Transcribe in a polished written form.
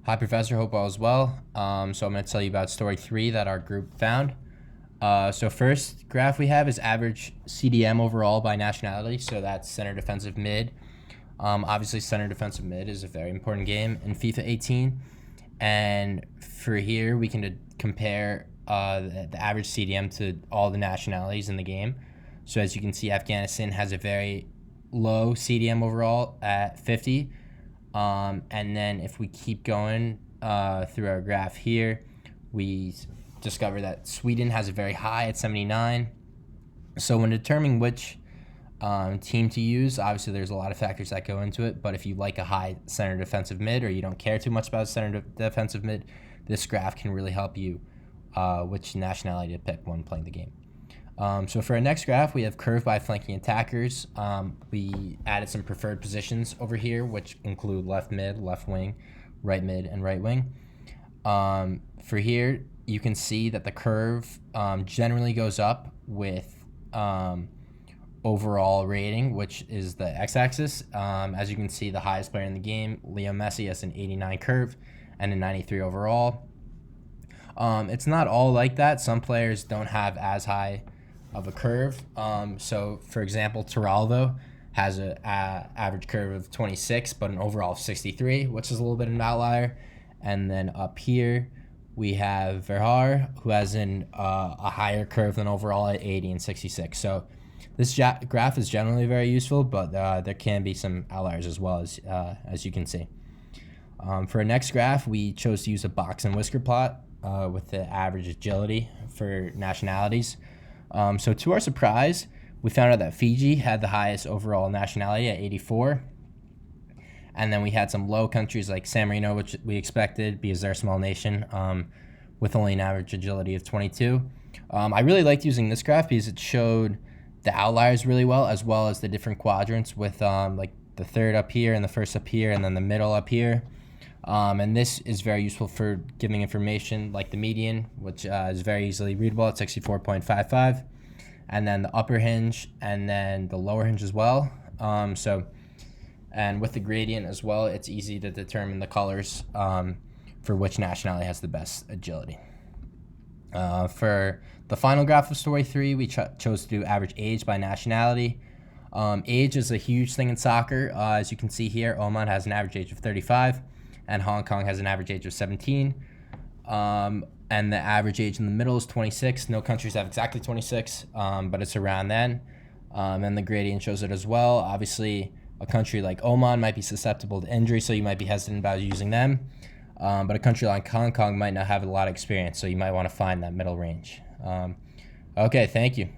Hi, Professor. Hope all is well. So I'm going to tell you about story 3 that our group found. So first graph we have is average CDM overall by nationality. So that's center defensive mid. Obviously, center defensive mid is a very important game in FIFA 18. And for here, we can compare the average CDM to all the nationalities in the game. So as you can see, Afghanistan has a very low CDM overall at 50. And then if we keep going through our graph here, we discover that Sweden has a very high at 79. So when determining which team to use, obviously there's a lot of factors that go into it, but if you like a high center defensive mid or you don't care too much about center defensive mid, this graph can really help you which nationality to pick when playing the game. So for our next graph, we have curve by flanking attackers. We added some preferred positions over here, which include left mid, left wing, right mid, and right wing. For here, you can see that the curve generally goes up with overall rating, which is the x-axis. As you can see, the highest player in the game, Leo Messi, has an 89 curve and a 93 overall. It's not all like that. Some players don't have as high of a curve. So, for example, Tiraldo has an average curve of 26, but an overall of 63, which is a little bit of an outlier. And then up here, we have Verhaar, who has a higher curve than overall at 80 and 66. So this graph is generally very useful, but there can be some outliers as well, as you can see. For our next graph, we chose to use a box and whisker plot with the average agility for nationalities. So to our surprise, we found out that Fiji had the highest overall nationality at 84. And then we had some low countries like San Marino, which we expected because they're a small nation, with only an average agility of 22. I really liked using this graph because it showed the outliers really well as the different quadrants with like the third up here and the first up here and then the middle up here. And this is very useful for giving information like the median, which is very easily readable at 64.55, and then the upper hinge and then the lower hinge as well. And with the gradient as well, it's easy to determine the colors for which nationality has the best agility. For the final graph of story 3, we chose to do average age by nationality. Age is a huge thing in soccer. As you can see here, Oman has an average age of 35. And Hong Kong has an average age of 17. And the average age in the middle is 26. No countries have exactly 26, but it's around then. And the gradient shows it as well. Obviously, a country like Oman might be susceptible to injury, so you might be hesitant about using them. But a country like Hong Kong might not have a lot of experience, so you might want to find that middle range. Okay, thank you.